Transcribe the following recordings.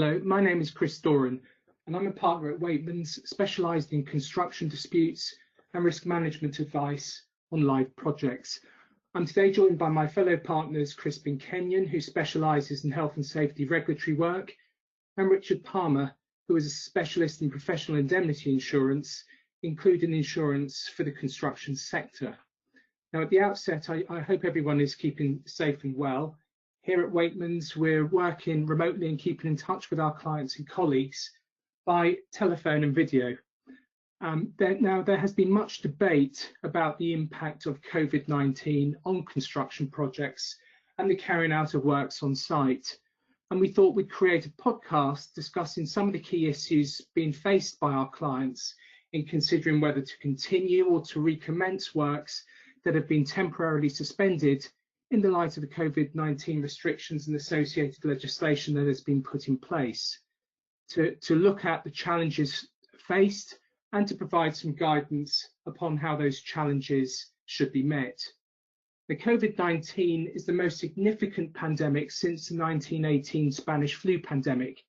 Hello, my name is Chris Doran, and I'm a partner at Waitmans, specialised in construction disputes and risk management advice on live projects. I'm today joined by my fellow partners, Crispin Kenyon, who specialises in health and safety regulatory work, and Richard Palmer, who is a specialist in professional indemnity insurance, including insurance for the construction sector. Now, at the outset, I hope everyone is keeping safe and well. Here at Waitmans, we're working remotely and keeping in touch with our clients and colleagues by telephone and video. There has been much debate about the impact of COVID-19 on construction projects and the carrying out of works on site. And we thought we'd create a podcast discussing some of the key issues being faced by our clients in considering whether to continue or to recommence works that have been temporarily suspended in the light of the COVID-19 restrictions and associated legislation that has been put in place, to look at the challenges faced and to provide some guidance upon how those challenges should be met. The COVID-19 is the most significant pandemic since the 1918 Spanish flu pandemic.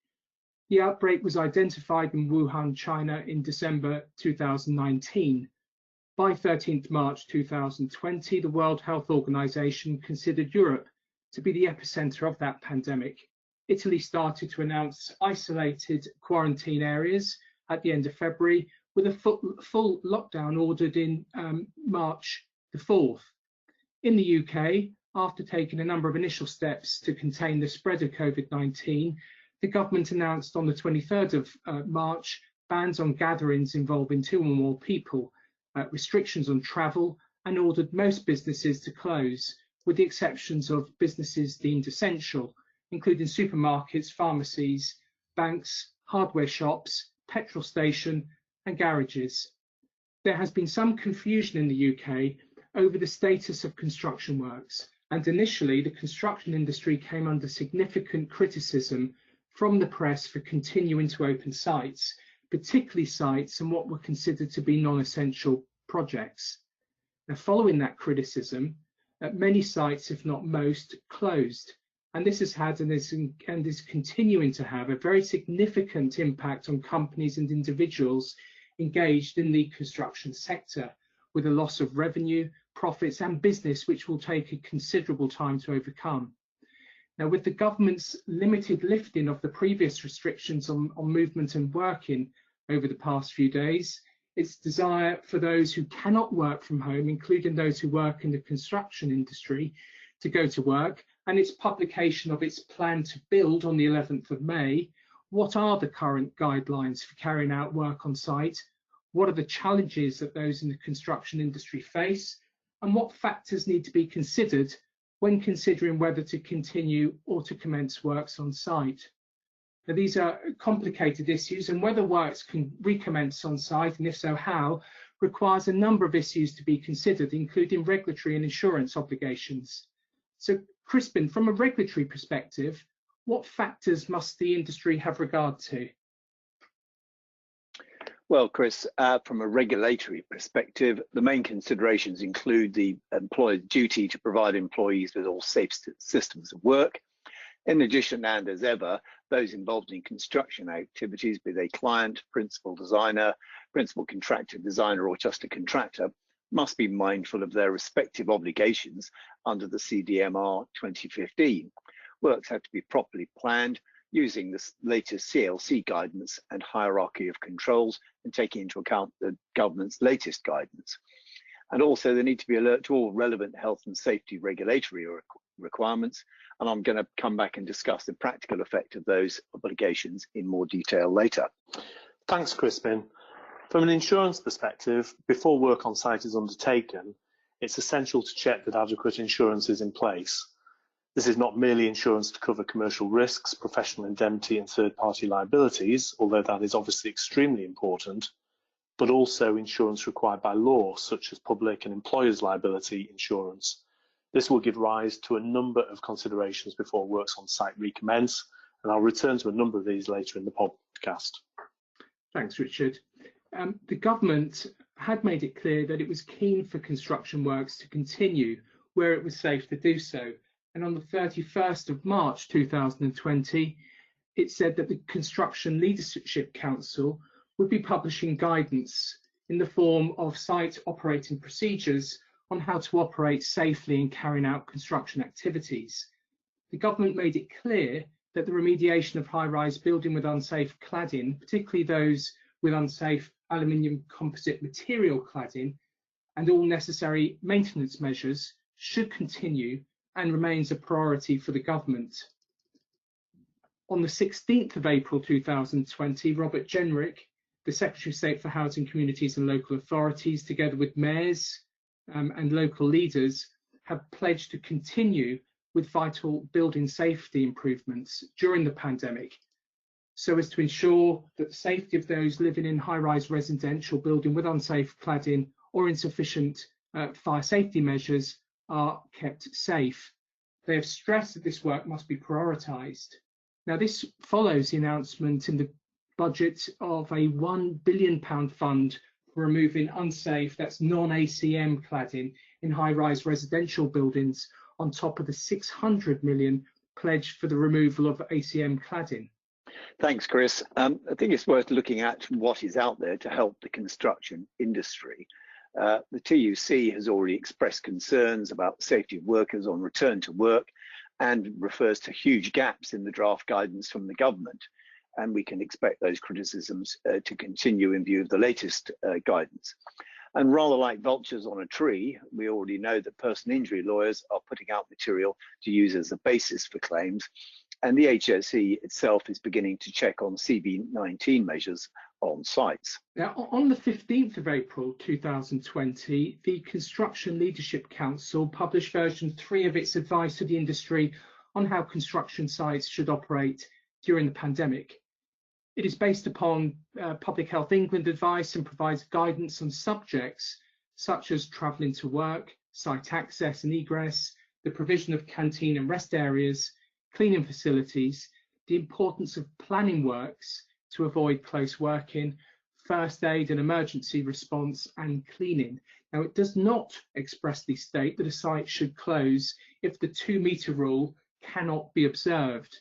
The outbreak was identified in Wuhan, China in December 2019. By 13th March 2020, the World Health Organization considered Europe to be the epicenter of that pandemic. Italy started to announce isolated quarantine areas at the end of February, with a full lockdown ordered in March the 4th. In the UK, after taking a number of initial steps to contain the spread of COVID-19, the government announced on the 23rd of March bans on gatherings involving 2 or more people, restrictions on travel, and ordered most businesses to close, with the exceptions of businesses deemed essential, including supermarkets, pharmacies, banks, hardware shops, petrol station and garages. There has been some confusion in the UK over the status of construction works, and initially the construction industry came under significant criticism from the press for continuing to open sites, particularly sites and what were considered to be non-essential projects. Now, following that criticism, many sites, if not most, closed, and this has had and is continuing to have a very significant impact on companies and individuals engaged in the construction sector, with a loss of revenue, profits and business which will take a considerable time to overcome. Now, with the government's limited lifting of the previous restrictions on movement and working over the past few days, its desire for those who cannot work from home, including those who work in the construction industry, to go to work, and its publication of its plan to build on the 11th of May, what are the current guidelines for carrying out work on site? What are the challenges that those in the construction industry face? And what factors need to be considered when considering whether to continue or to commence works on site? Now, these are complicated issues, and whether works can recommence on site, and if so, how, requires a number of issues to be considered, including regulatory and insurance obligations. So, Crispin, from a regulatory perspective, what factors must the industry have regard to? Well, Chris, from a regulatory perspective, the main considerations include the employer's duty to provide employees with all safe systems of work. In addition, and as ever, those involved in construction activities, be they client, principal designer, principal contractor, designer, or just a contractor, must be mindful of their respective obligations under the CDMR 2015. Works have to be properly planned using the latest CLC guidance and hierarchy of controls, and taking into account the government's latest guidance. And also they need to be alert to all relevant health and safety regulatory requirements. And I'm going to come back and discuss the practical effect of those obligations in more detail later. Thanks, Crispin. From an insurance perspective, before work on site is undertaken, it's essential to check that adequate insurance is in place. This is not merely insurance to cover commercial risks, professional indemnity and third-party liabilities, although that is obviously extremely important, but also insurance required by law, such as public and employers' liability insurance. This will give rise to a number of considerations before works on site recommence, and I'll return to a number of these later in the podcast. Thanks, Richard. The government had made it clear that it was keen for construction works to continue where it was safe to do so. And on the 31st of March 2020, it said that the Construction Leadership Council would be publishing guidance in the form of site operating procedures on how to operate safely in carrying out construction activities. The government made it clear that the remediation of high-rise building with unsafe cladding, particularly those with unsafe aluminium composite material cladding, and all necessary maintenance measures should continue and remains a priority for the government. On the 16th of April 2020, Robert Jenrick, the Secretary of State for Housing, Communities and Local Authorities, together with mayors and local leaders, have pledged to continue with vital building safety improvements during the pandemic, so as to ensure that the safety of those living in high-rise residential building with unsafe cladding or insufficient fire safety measures are kept safe. They have stressed that this work must be prioritised. Now, this follows the announcement in the budget of a £1 billion fund for removing unsafe, that's non-ACM cladding in high-rise residential buildings, on top of the £600 million pledged for the removal of ACM cladding. Thanks, Chris. I think it's worth looking at what is out there to help the construction industry. The TUC has already expressed concerns about the safety of workers on return to work and refers to huge gaps in the draft guidance from the government. And we can expect those criticisms to continue in view of the latest guidance. And rather like vultures on a tree, we already know that personal injury lawyers are putting out material to use as a basis for claims. And the HSE itself is beginning to check on COVID-19 measures on sites. Now, on the 15th of April 2020, the Construction Leadership Council published version 3 of its advice to the industry on how construction sites should operate during the pandemic. It is based upon Public Health England advice and provides guidance on subjects such as travelling to work, site access and egress, the provision of canteen and rest areas, cleaning facilities, the importance of planning works to avoid close working, first aid and emergency response, and cleaning. Now, it does not expressly state that a site should close if the 2-metre rule cannot be observed.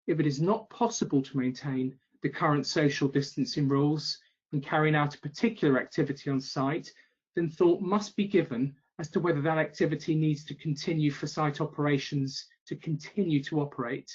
If it is not possible to maintain the current social distancing rules in carrying out a particular activity on site, then thought must be given as to whether that activity needs to continue for site operations to continue to operate.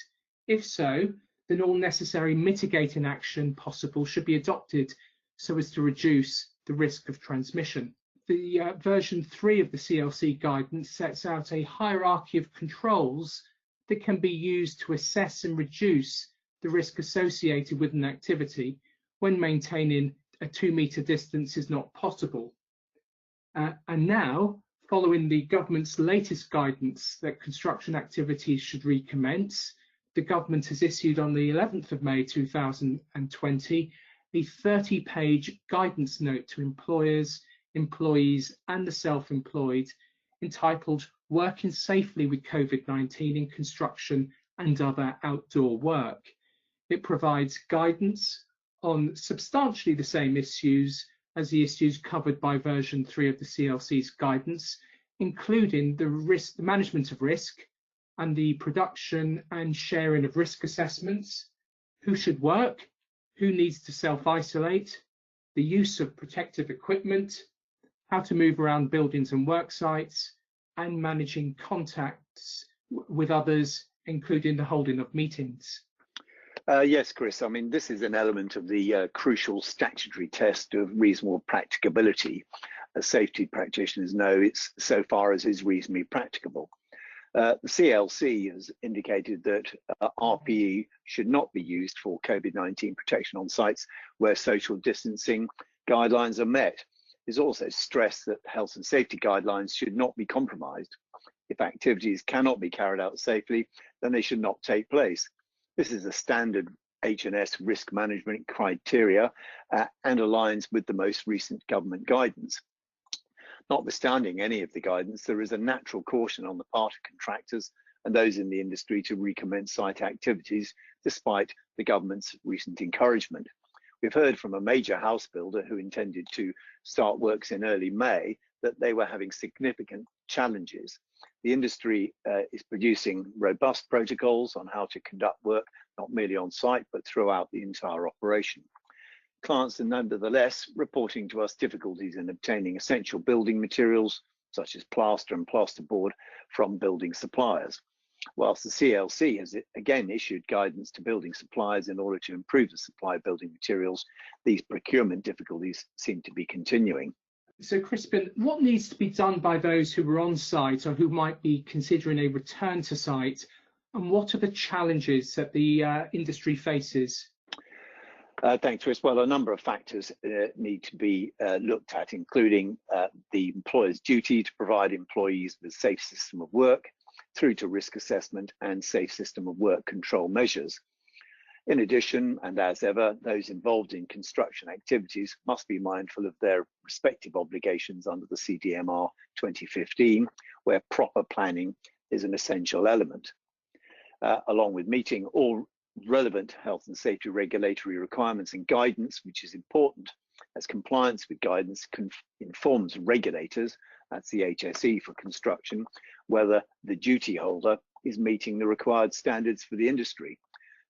If so, then all necessary mitigating action possible should be adopted so as to reduce the risk of transmission. The version 3 of the CLC guidance sets out a hierarchy of controls that can be used to assess and reduce the risk associated with an activity when maintaining a 2-metre distance is not possible. And now, following the government's latest guidance that construction activities should recommence, the government has issued on the 11th of May 2020 a 30-page guidance note to employers, employees and the self-employed entitled Working Safely with COVID-19 in Construction and Other Outdoor Work. It provides guidance on substantially the same issues as the issues covered by version 3 of the CLC's guidance, including the management of risk and the production and sharing of risk assessments, who should work, who needs to self-isolate, the use of protective equipment, how to move around buildings and work sites, and managing contacts with others, including the holding of meetings. Yes, Chris, I mean, this is an element of the crucial statutory test of reasonable practicability. As safety practitioners know, it's so far as is reasonably practicable. The CLC has indicated that RPE should not be used for COVID-19 protection on sites where social distancing guidelines are met. It's also stressed that health and safety guidelines should not be compromised. If activities cannot be carried out safely, then they should not take place. This is a standard H&S risk management criteria and aligns with the most recent government guidance. Notwithstanding any of the guidance, there is a natural caution on the part of contractors and those in the industry to recommence site activities despite the government's recent encouragement. We've heard from a major house builder who intended to start works in early May that they were having significant challenges. The industry is producing robust protocols on how to conduct work, not merely on site, but throughout the entire operation. Clients are nevertheless reporting to us difficulties in obtaining essential building materials, such as plaster and plasterboard, from building suppliers. Whilst the CLC has again issued guidance to building suppliers in order to improve the supply of building materials, these procurement difficulties seem to be continuing. So, Crispin, what needs to be done by those who were on site or who might be considering a return to site, and what are the challenges that the industry faces? Thanks, Chris. Well, a number of factors need to be looked at, including the employer's duty to provide employees with a safe system of work, through to risk assessment and safe system of work control measures. In addition, and as ever, those involved in construction activities must be mindful of their respective obligations under the CDMR 2015, where proper planning is an essential element. Along with meeting all relevant health and safety regulatory requirements and guidance, which is important, as compliance with guidance informs regulators, that's the HSE for construction, whether the duty holder is meeting the required standards for the industry.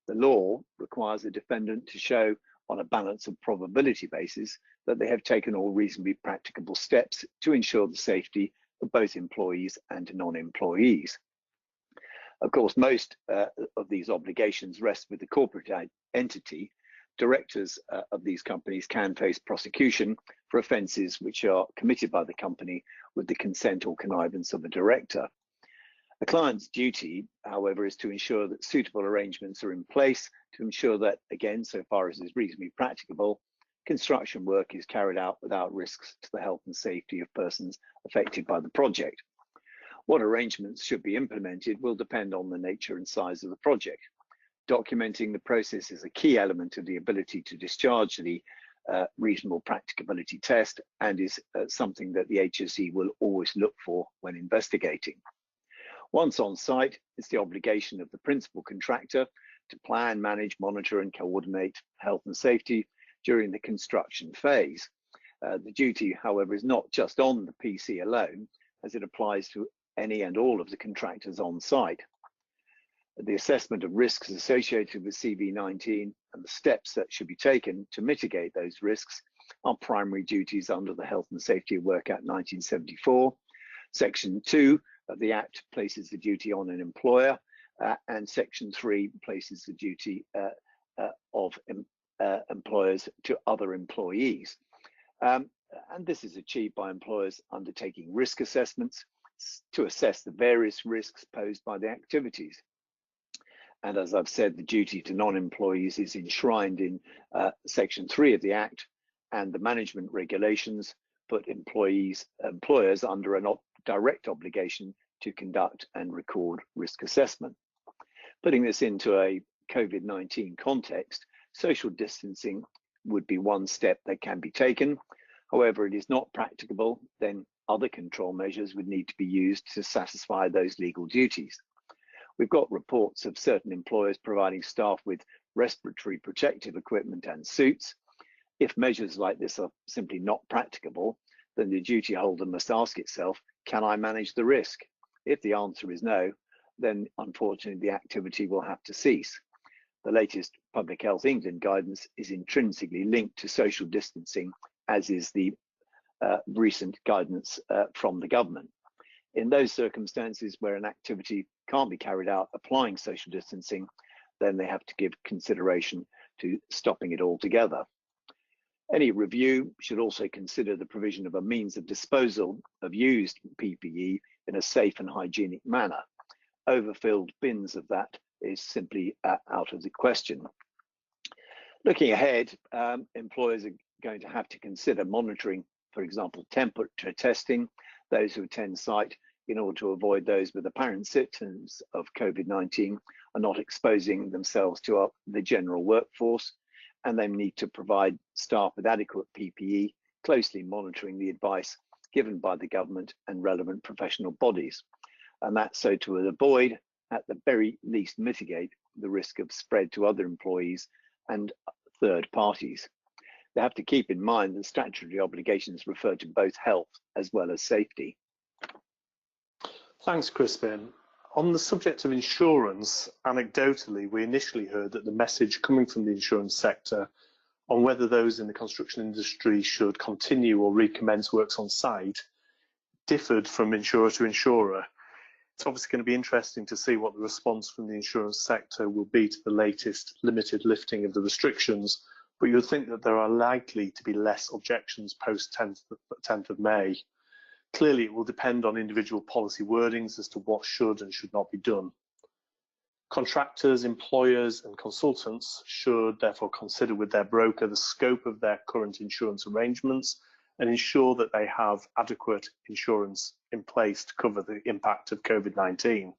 The law requires the defendant to show on a balance of probability basis that they have taken all reasonably practicable steps to ensure the safety of both employees and non-employees. Of course, most of these obligations rest with the corporate entity. Directors of these companies can face prosecution for offences which are committed by the company with the consent or connivance of a director. A client's duty, however, is to ensure that suitable arrangements are in place to ensure that, again, so far as is reasonably practicable, construction work is carried out without risks to the health and safety of persons affected by the project. What arrangements should be implemented will depend on the nature and size of the project. Documenting the process is a key element of the ability to discharge the reasonable practicability test, and is something that the HSE will always look for when investigating. Once on site, it's the obligation of the principal contractor to plan, manage, monitor and coordinate health and safety during the construction phase. The duty, however, is not just on the PC alone, as it applies to any and all of the contractors on site. The assessment of risks associated with CV-19 and the steps that should be taken to mitigate those risks are primary duties under the Health and Safety of Work Act 1974. Section 2 of the Act places the duty on an employer, and Section 3 places the duty of employers to other employees. And this is achieved by employers undertaking risk assessments to assess the various risks posed by the activities. And as I've said, the duty to non-employees is enshrined in Section 3 of the Act, and the management regulations put employers under a direct obligation to conduct and record risk assessment. Putting this into a COVID-19 context, social distancing would be one step that can be taken. However, it is not practicable, then other control measures would need to be used to satisfy those legal duties. We've got reports of certain employers providing staff with respiratory protective equipment and suits. If measures like this are simply not practicable, then the duty holder must ask itself, can I manage the risk? If the answer is no, then unfortunately the activity will have to cease. The latest Public Health England guidance is intrinsically linked to social distancing, as is the recent guidance from the government. In those circumstances where an activity can't be carried out applying social distancing, then they have to give consideration to stopping it altogether. Any review should also consider the provision of a means of disposal of used PPE in a safe and hygienic manner. Overfilled bins of that is simply out of the question. Looking ahead, employers are going to have to consider monitoring, for example, temperature testing those who attend site in order to avoid those with apparent symptoms of COVID-19 are not exposing themselves to the general workforce, and they need to provide staff with adequate PPE, closely monitoring the advice given by the government and relevant professional bodies. And that's so to avoid, at the very least, mitigate the risk of spread to other employees and third parties. They have to keep in mind that statutory obligations refer to both health as well as safety. Thanks, Crispin. On the subject of insurance, anecdotally, we initially heard that the message coming from the insurance sector on whether those in the construction industry should continue or recommence works on site differed from insurer to insurer. It's obviously going to be interesting to see what the response from the insurance sector will be to the latest limited lifting of the restrictions, but you'd think that there are likely to be less objections post 10th of May. Clearly, it will depend on individual policy wordings as to what should and should not be done. Contractors, employers and consultants should therefore consider with their broker the scope of their current insurance arrangements and ensure that they have adequate insurance in place to cover the impact of COVID-19.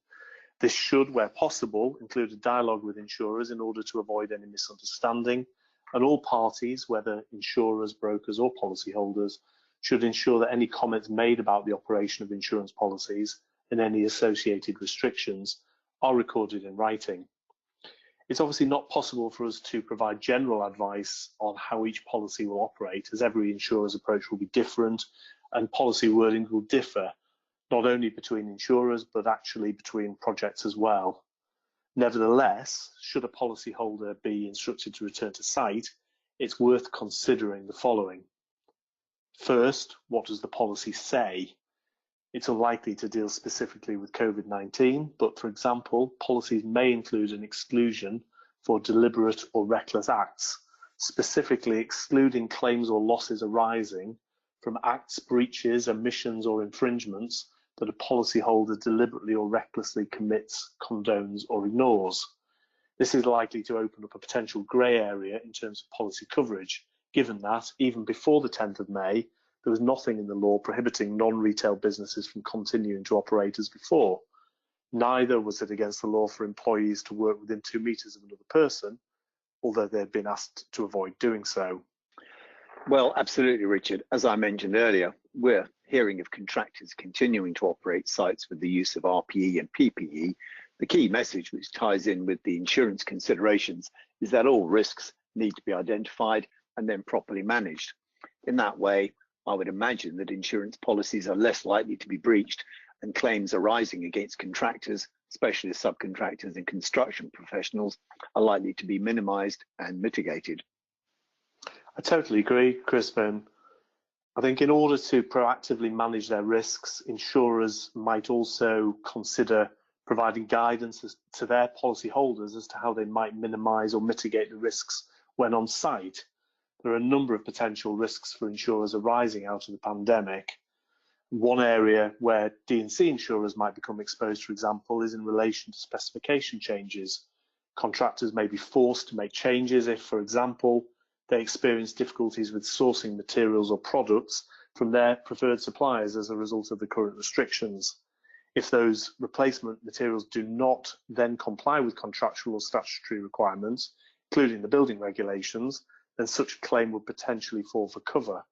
This should, where possible, include a dialogue with insurers in order to avoid any misunderstanding, and all parties, whether insurers, brokers or policyholders, should ensure that any comments made about the operation of insurance policies and any associated restrictions are recorded in writing. It's obviously not possible for us to provide general advice on how each policy will operate, as every insurer's approach will be different and policy wording will differ, not only between insurers, but actually between projects as well. Nevertheless, should a policyholder be instructed to return to site, it's worth considering the following. First, what does the policy say? It's unlikely to deal specifically with COVID-19, but for example, policies may include an exclusion for deliberate or reckless acts, specifically excluding claims or losses arising from acts, breaches, omissions or infringements that a policyholder deliberately or recklessly commits, condones or ignores. This is likely to open up a potential grey area in terms of policy coverage, given that even before the 10th of May, there was nothing in the law prohibiting non-retail businesses from continuing to operate as before. Neither was it against the law for employees to work within 2 meters of another person, although they had been asked to avoid doing so. Well, absolutely, Richard. As I mentioned earlier, we're hearing of contractors continuing to operate sites with the use of RPE and PPE. The key message, which ties in with the insurance considerations, is that all risks need to be identified and then properly managed. In that way, I would imagine that insurance policies are less likely to be breached and claims arising against contractors, specialist subcontractors and construction professionals, are likely to be minimised and mitigated. I totally agree, Crispin. I think in order to proactively manage their risks, insurers might also consider providing guidance to their policyholders as to how they might minimise or mitigate the risks when on site. There are a number of potential risks for insurers arising out of the pandemic. One area where D&C insurers might become exposed, for example, is in relation to specification changes. Contractors may be forced to make changes if, for example, they experience difficulties with sourcing materials or products from their preferred suppliers as a result of the current restrictions. If those replacement materials do not then comply with contractual or statutory requirements, including the building regulations, then such a claim would potentially fall for cover.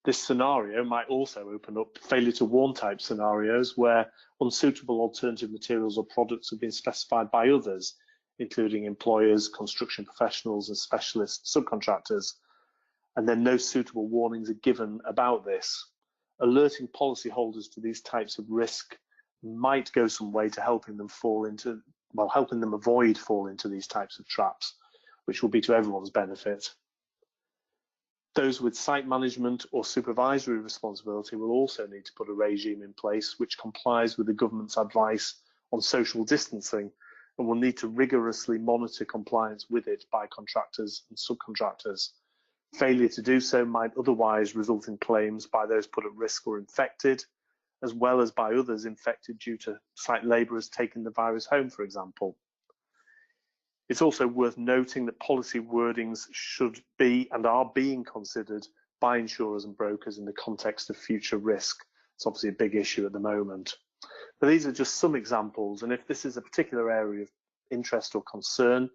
This scenario might also open up failure to warn type scenarios where unsuitable alternative materials or products have been specified by others, including employers, construction professionals and specialist subcontractors, and then no suitable warnings are given about this. Alerting policyholders to these types of risk might go some way to helping them avoid fall into these types of traps, which will be to everyone's benefit. Those with site management or supervisory responsibility will also need to put a regime in place which complies with the government's advice on social distancing and will need to rigorously monitor compliance with it by contractors and subcontractors. Failure to do so might otherwise result in claims by those put at risk or infected, as well as by others infected due to site labourers taking the virus home, for example. It's also worth noting that policy wordings should be and are being considered by insurers and brokers in the context of future risk. It's obviously a big issue at the moment. But these are just some examples, and if this is a particular area of interest or concern,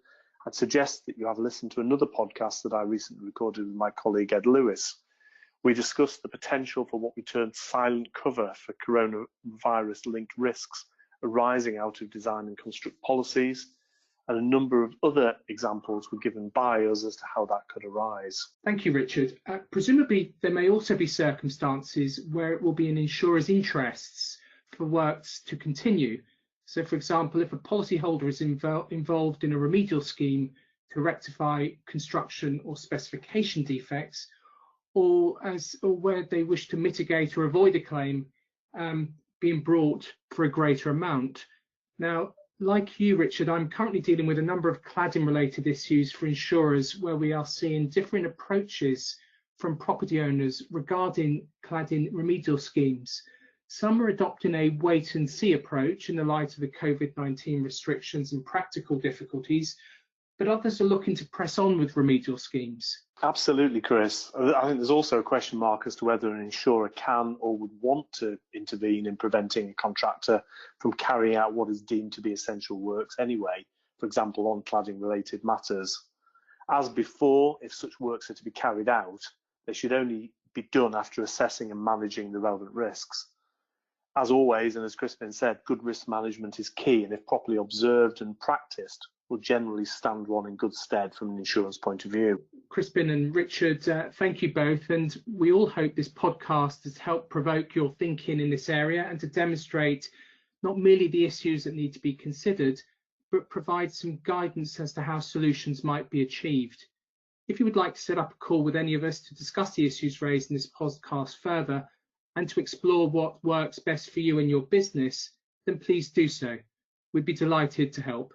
I'd suggest that you have listened to another podcast that I recently recorded with my colleague Ed Lewis. We discussed the potential for what we termed silent cover for coronavirus-linked risks arising out of design and construct policies, and a number of other examples were given by us as to how that could arise. Thank you, Richard. Presumably, there may also be circumstances where it will be in insurers' interests for works to continue. So, for example, if a policyholder is involved in a remedial scheme to rectify construction or specification defects, or where they wish to mitigate or avoid a claim being brought for a greater amount. Now, like you, Richard, I'm currently dealing with a number of cladding-related issues for insurers where we are seeing different approaches from property owners regarding cladding remedial schemes. Some are adopting a wait-and-see approach in the light of the COVID-19 restrictions and practical difficulties, but others are looking to press on with remedial schemes. Absolutely, Chris. I think there's also a question mark as to whether an insurer can or would want to intervene in preventing a contractor from carrying out what is deemed to be essential works anyway, for example, on cladding-related matters. As before, if such works are to be carried out, they should only be done after assessing and managing the relevant risks. As always, and as Crispin said, good risk management is key, and if properly observed and practiced, will generally stand one in good stead from an insurance point of view. Crispin and Richard, thank you both, and we all hope this podcast has helped provoke your thinking in this area and to demonstrate not merely the issues that need to be considered, but provide some guidance as to how solutions might be achieved. If you would like to set up a call with any of us to discuss the issues raised in this podcast further and to explore what works best for you and your business, then please do so. We'd be delighted to help.